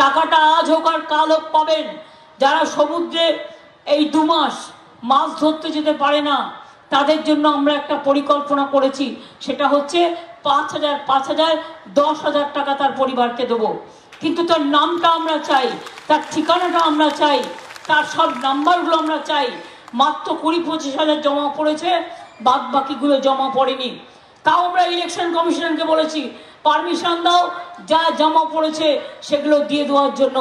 টাকাটা আজ হোক আর কাল হোক পাবেন। যারা সমুদ্রে এই 2 মাস মাছ ধরতে যেতে পারে না, তাদের জন্য আমরা একটা পরিকল্পনা করেছি। সেটা হচ্ছে 5,000 5,000 10,000 টাকা তার পরিবারকে দেবো। কিন্তু তার নামটা আমরা চাই, তার ঠিকানাটা আমরা চাই, তার সব নাম্বারগুলো আমরা চাই। মাত্র 20-25 হাজার জমা পড়েছে, বাদ বাকিগুলো জমা পড়েনি। তাও আমরা ইলেকশন কমিশনকে বলেছি পারমিশন দাও, যা জমা পড়েছে সেগুলো দিয়ে দেওয়ার জন্য।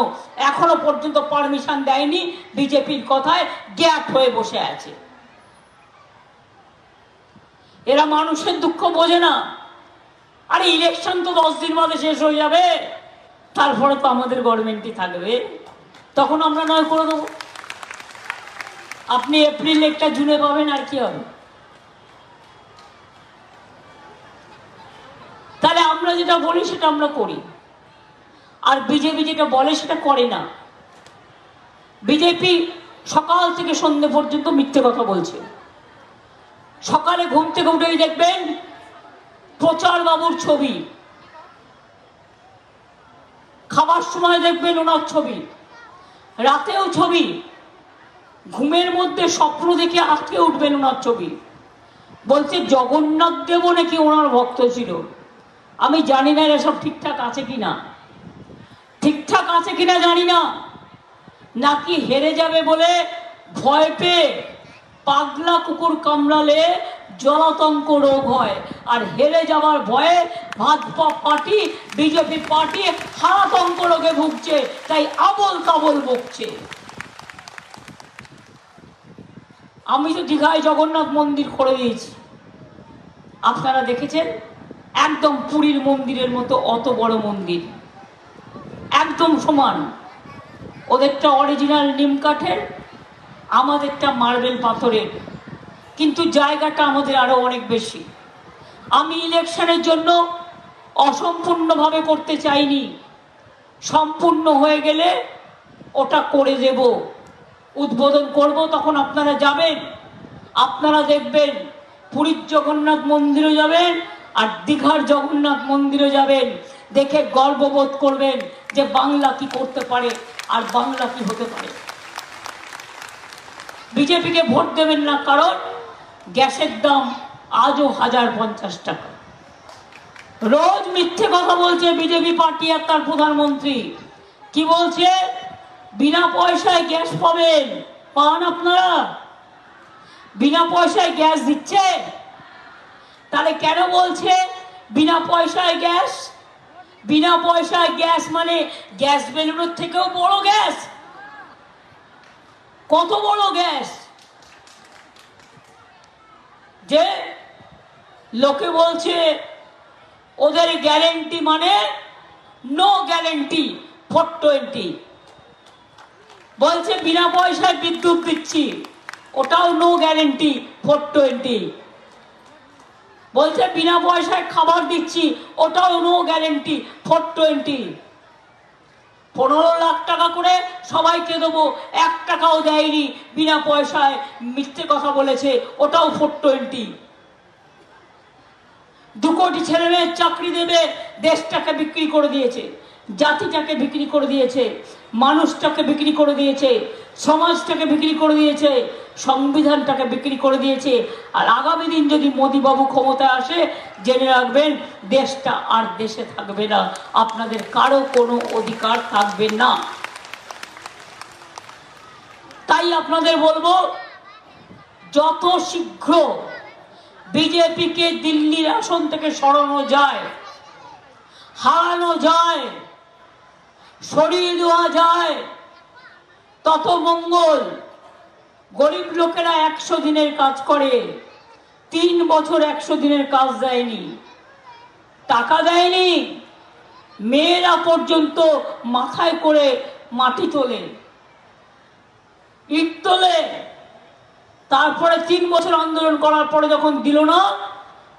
এখনো পর্যন্ত পারমিশন দেয়নি, বিজেপির কথায় গ্যাপ হয়ে বসে আছে। এরা মানুষের দুঃখ বোঝে না। আরে ইলেকশন তো 10 দিন বাদে শেষ হয়ে যাবে, তারপরে তো আমাদের গভর্নমেন্টই থাকবে, তখন আমরা নয় করে দেবো। আপনি এপ্রিল একটা জুনে পাবেন, আর কি হবে? তাহলে আমরা যেটা বলি সেটা আমরা করি, আর বিজেপি যেটা বলে সেটা করে না। বিজেপি সকাল থেকে সন্ধ্যে পর্যন্ত মিথ্যে কথা বলছে। সকালে ঘুম থেকে উঠেই দেখবেন প্রচার বাবুর ছবি, খাবার সময় দেখবেন ওনার ছবি, রাতেও ছবি, ঘুমের মধ্যে স্বপ্ন দেখে আটকে উঠবেন ওনার ছবি। বলছে জগন্নাথ দেবও নাকি ওনার ভক্ত ছিল। আমি জানি না এরা সব ঠিকঠাক আছে কিনা, ঠিকঠাক আছে কিনা জানি না। নাকি হেরে যাবে বলে ভয় পেয়ে পাগলা কুকুর কামড়ালে জলাতঙ্ক রোগ হয়, আর হেরে যাওয়ার ভয়ে ভাজপা পার্টি, বিজেপি পার্টি হারাতঙ্ক রোগে ভুগছে, তাই আবল তাবল বকছে। আমি তো দীঘায় জগন্নাথ মন্দির করে দিয়েছি, আপনারা দেখেছেন, একদম পুরীর মন্দিরের মতো অত বড় মন্দির, একদম সমান। ওদেরটা অরিজিনাল নিম কাঠের, আমাদেরটা মার্বেল পাথরের, কিন্তু জায়গাটা আমাদের আরো অনেক বেশি। আমি ইলেকশনের জন্য অসম্পূর্ণভাবে করতে চাইনি, সম্পূর্ণ হয়ে গেলে ওটা করে দেব, উদ্বোধন করব, তখন আপনারা যাবেন, আপনারা দেখবেন পুরীর জগন্নাথ মন্দিরও যাবেন আর দীঘার জগন্নাথ মন্দিরও যাবেন, দেখে গর্ববোধ করবেন যে বাংলা কি করতে পারে আর বাংলা কি হতে পারে। বিজেপিকে ভোট দেবেন না, কারণ গ্যাসের দাম আজও 1050 টাকা। রোজ মিথ্যে কথা বলছে বিজেপি পার্টি আর তার প্রধানমন্ত্রী। কি বলছে? বিনা পয়সায় গ্যাস পাবেন। পান আপনারা? বিনা পয়সায় গ্যাস দিচ্ছে? তাহলে কেন বলছে বিনা পয়সায় গ্যাস? বিনা পয়সায় গ্যাস মানে গ্যাস বেলুনের থেকেও বড় গ্যাস। কত বড় গ্যাস যে লোকে বলছে ওদের গ্যারেন্টি মানে নো গ্যারেন্টি 420। বলছে বিনা পয়সায় বিদ্যুৎ দিচ্ছি, ওটাও নো গ্যারেন্টি 420। বলছে বিনা পয়সায় খাবার দিচ্ছি, ওটাও নো গ্যারেন্টি 420। 15 লাখ টাকা করে সবাইকে দেবো, 1 টাকাও দেয়নি, বিনা পয়সায় মিথ্যে কথা বলেছে, ওটাও 420। 2 কোটি ছেলে মেয়ের চাকরি দেবে, দেশটাকে বিক্রি করে দিয়েছে, জাতিটাকে বিক্রি করে দিয়েছে, মানুষটাকে বিক্রি করে দিয়েছে, সমাজটাকে বিক্রি করে দিয়েছে, সংবিধানটাকে বিক্রি করে দিয়েছে। আর আগামী দিন যদি মোদি বাবু ক্ষমতায় আসে, জেনে রাখবেন দেশটা আর দেশে থাকবে না, আপনাদের কারো কোনো অধিকার থাকবে না। তাই আপনাদের বলবো, যত শীঘ্র বিজেপিকে দিল্লির আসন থেকে সরানো যায়, হারানো যায়, সরিয়ে দেওয়া যায়, তত মঙ্গল। গরিব লোকেরা 100 দিনের কাজ করে, 3 বছর 100 দিনের কাজ দেয়নি, টাকা দেয়নি, মেয়েরা পর্যন্ত মাথায় করে মাটি তোলে, ইট তোলে। তারপরে 3 বছর আন্দোলন করার পরে যখন দিল না,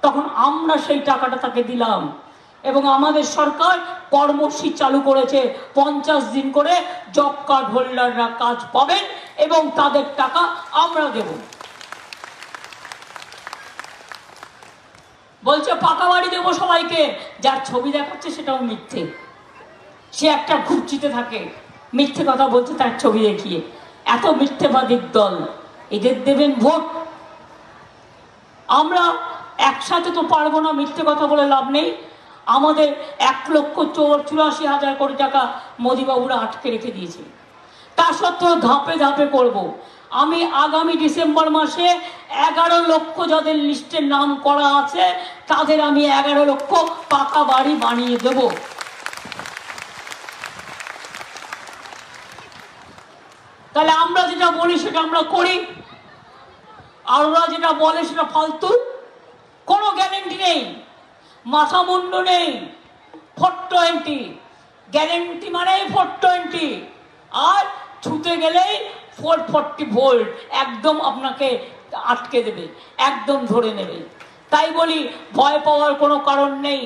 তখন আমরা সেই টাকাটা তাকে দিলাম, এবং আমাদের সরকার কর্মসূচি চালু করেছে, 50 দিন করে জব কার্ড হোল্ডাররা কাজ পাবেন এবং তাদের টাকা আমরা দেব। বলছে পাকা বাড়ি দেবো সবাইকে, যার ছবি দেখাচ্ছে সেটাও মিথ্যে। সে একটা ঘুরচিতে থাকে, মিথ্যে কথা বলছে তার ছবি দেখিয়ে। এত মিথ্যেবাদীর দল, এদের দেবেন ভোট? আমরা একসাথে তো পারবো না, মিথ্যে কথা বলে লাভ নেই। আমাদের 1,84,000 কোটি টাকা মোদিবাবুরা আটকে রেখে দিয়েছে, তা সত্ত্বেও ধাপে ধাপে করব। আমি আগামী ডিসেম্বর মাসে 11 লক্ষ যাদের লিস্টের নাম করা আছে তাদের আমি 11 লক্ষ পাকা বাড়ি বানিয়ে দেব। তাহলে আমরা যেটা বলি সেটা আমরা করি, আর ওরা যেটা বলে সেটা ফালতু, কোনো গ্যারেন্টি নেই, মাথা মুন্ডু নেই। 420 গ্যারেন্টি মানে 420, আর ছুতে গেলেই 440 ভোল্ট একদম আপনাকে আটকে দেবে, একদম ধরে নেবে। তাই বলি ভয় পাওয়ার কোনো কারণ নেই।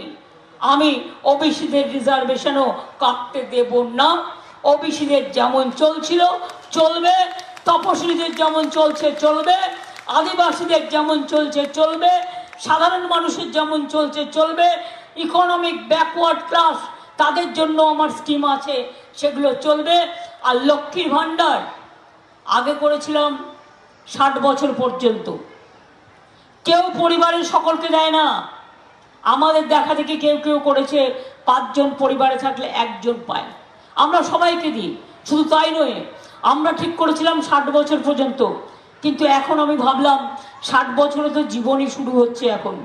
আমি ওবিসিদের রিজার্ভেশনও কাটতে দেব না। ওবিসিদের যেমন চলছিল চলবে, তপশিলীদের যেমন চলছে চলবে, আদিবাসীদের যেমন চলছে চলবে, সাধারণ মানুষের যেমন চলছে চলবে। ইকোনমিক ব্যাকওয়ার্ড ক্লাস তাদের জন্য আমার স্কিম আছে, সেগুলো চলবে। আর লক্ষ্মীর ভাণ্ডার আগে করেছিলাম 60 বছর পর্যন্ত, কেউ পরিবারের সকলকে দেয় না। আমাদের দেখা দেখি কেউ কেউ করেছে 5 জন পরিবারে থাকলে 1 জন পায়, আমরা সবাইকে দিই। শুধু তাই নয়, আমরা ঠিক করেছিলাম 60 বছর পর্যন্ত, কিন্তু এখন আমি ভাবলাম 60 বছরে তো জীবনই শুরু হচ্ছে। এখন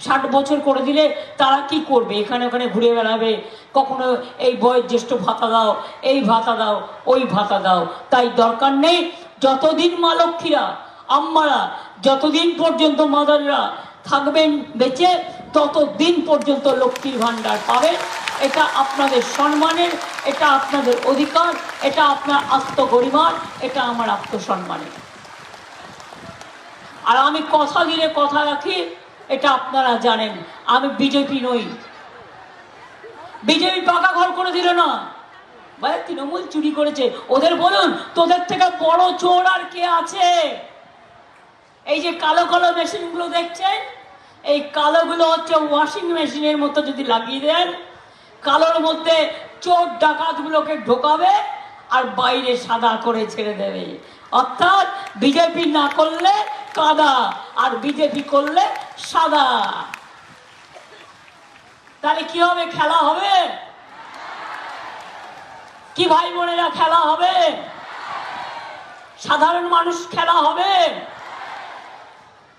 60 বছর করে দিলে তারা কি করবে? এখানে ওখানে ঘুরে বেড়াবে, কখনো এই বয়োজ্যেষ্ঠ ভাতা দাও, এই ভাতা দাও, ওই ভাতা দাও। তাই দরকার নেই। যতদিন মা লক্ষ্মীরা, আম্মারা, যতদিন পর্যন্ত মাদাররা থাকবেন বেঁচে, ততদিন পর্যন্ত লক্ষ্মীর ভাণ্ডার পাবেন। এটা আপনাদের সম্মানের, এটা আপনাদের অধিকার, এটা আপনার আত্মগরিমার, এটা আমার আত্মসম্মানের। আর আমি কথা দিলে কথা রাখি, এটা আপনারা জানেন। আমি বিজেপি নই। বিজেপি পাকা ঘর করে দিল না, ভাই তৃণমূল চুরি করেছে। ওদের বলুন, তোদের থেকে বড় চোর আর কে আছে? এই যে কালো কালো মেশিনগুলো দেখছেন, এই কালোগুলো হচ্ছে ওয়াশিং মেশিনের মতো যদি লাগিয়ে দেন, কালোর মধ্যে চোর ডাকাতগুলোকে ঢোকাবে আর বাইরে সাদা করে ছেড়ে দেবে। অর্থাৎ বিজেপি না করলে কাদা, আর বিজেপি করলে সাদা। তাহলে কি হবে? খেলা হবে কি ভাই বোনেরা? খেলা হবে, সাধারণ মানুষ খেলা হবে,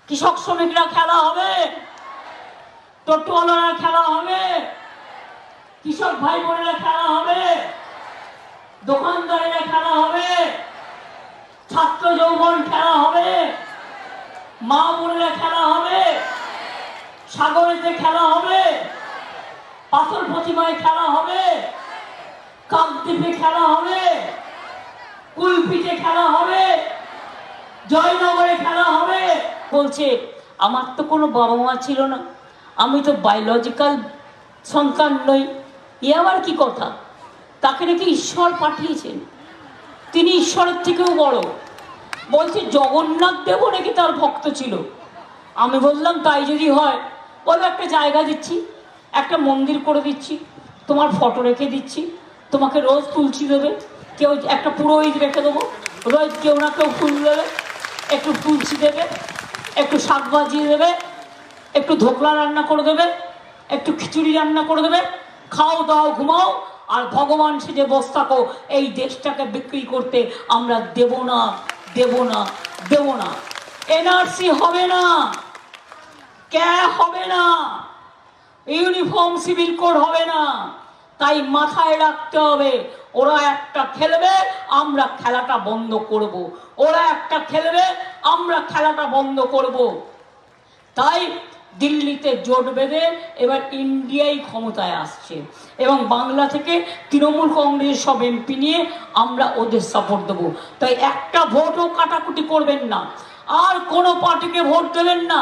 কৃষক শ্রমিকরা খেলা হবে, টোটোওয়ালারা খেলা হবে, কৃষক ভাই বোনেরা খেলা হবে, দোকানদারেরা খেলা হবে, ছাত্র যৌবন খেলা হবে, মা বোনেরা খেলা হবে, সাগরেতে খেলা হবে, পাথর প্রতিমায় খেলা হবে, কাকদ্বীপে খেলা হবে, কুলপিতে খেলা হবে, জয়নগরে খেলা হবে। বলছে আমার তো কোনো বাবা মা ছিল না, আমি তো বায়োলজিক্যাল সন্তান নই। এ আবার কি কথা? তাকে নাকি ঈশ্বর পাঠিয়েছেন, তিনি ঈশ্বরের থেকেও বড়। বলছে জগন্নাথ দেবও নাকি তার ভক্ত ছিল। আমি বললাম তাই যদি হয়, বলো একটা জায়গা দিচ্ছি, একটা মন্দির করে দিচ্ছি, তোমার ফটো রেখে দিচ্ছি, তোমাকে রোজ তুলসী দেবে, কেউ একটা পুরোহিত রেখে দেবো, রোজ কেউ না কেউ ফুল দেবে, একটু তুলসী দেবে, একটু শাক ভাজিয়ে দেবে, একটু ধোকলা রান্না করে দেবে, একটু খিচুড়ি রান্না করে দেবে, খাও দাও ঘুমাও, আর ভগবান সেজে বসে থাকো। এই দেশটাকে বিক্রি করতে আমরা দেব না, দেব না, দেব না। এনআরসি হবে না, ক্যা হবে না, ইউনিফর্ম সিভিল কোড হবে না। তাই মাথায় রাখতে হবে, ওরা একটা খেলবে, আমরা খেলাটা বন্ধ করব। ওরা একটা খেলবে, আমরা খেলাটা বন্ধ করব। তাই দিল্লিতে জোট বেঁধে এবার ইন্ডিয়াই ক্ষমতায় আসছে, এবং বাংলা থেকে তৃণমূল কংগ্রেস সব এমপি নিয়ে আমরা ওদের সাপোর্ট দেবো। তাই একটা ভোটও কাটাকুটি করবেন না, আর কোনো পার্টিকে ভোট দেবেন না।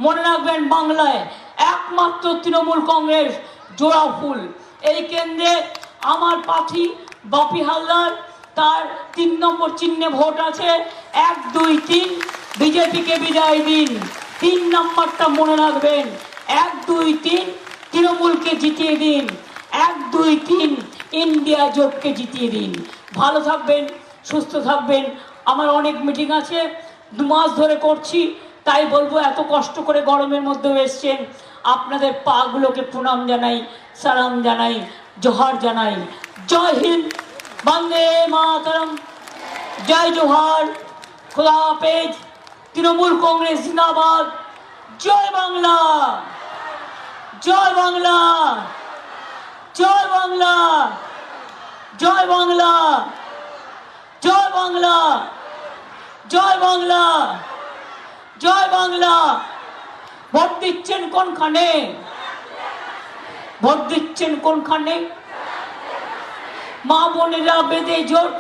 মনে রাখবেন, বাংলায় একমাত্র তৃণমূল কংগ্রেস জোড়া ফুল। এই কেন্দ্রে আমার প্রার্থী বাপি হালদার, তার 3 নম্বর চিহ্নে ভোট আছে। 1, 2, 3 বিজেপিকে বিদায় দিন। 3 নম্বরটা মনে রাখবেন, 1, 2, 3 তৃণমূলকে জিতিয়ে দিন। 1, 2, 3 ইন্ডিয়া জোটকে জিতিয়ে দিন। ভালো থাকবেন, সুস্থ থাকবেন। আমার অনেক মিটিং আছে, 2 মাস ধরে করছি, তাই বলবো এত কষ্ট করে গরমের মধ্যেও এসছেন, আপনাদের পাগুলোকে প্রণাম জানাই, সালাম জানাই, জোহার জানাই। জয় হিন্দ, বন্দে মাতরম, জয় জোহার, খোদা হাফেজ, তৃণমূল কংগ্রেস জিন্দাবাদ, জয় বাংলা, জয় বাংলা, জয় বাংলা, জয় বাংলা, জয় বাংলা, জয় বাংলা, জয় বাংলা। ভোট দিচ্ছেন কোনখানে? ভোট দিচ্ছেন কোনখানে? মা বোনেরা বেঁধে জোট,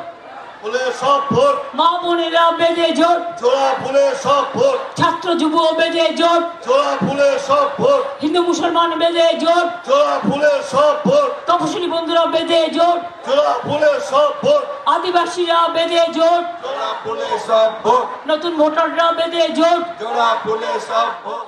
ফুলে সব ভোট, মা বোনেরা বেঁধে জোট, জোড়া ফুলে সব ভোট, ছাত্র যুব বেঁধে জোট, জোড়া ফুলে সব ভোট, হিন্দু মুসলমান বেঁধে জোট, জোড়া ফুলে সব ভোট, তপশিলি বন্ধুরা বেঁধে জোট, জোড়া ফুলে সব ভোট, আদিবাসীরা বেঁধে জোট, জোড়া ফুলে সব ভোট, নতুন ভোটাররা বেঁধে জোট। জোড়া ফুলে সব ভোট।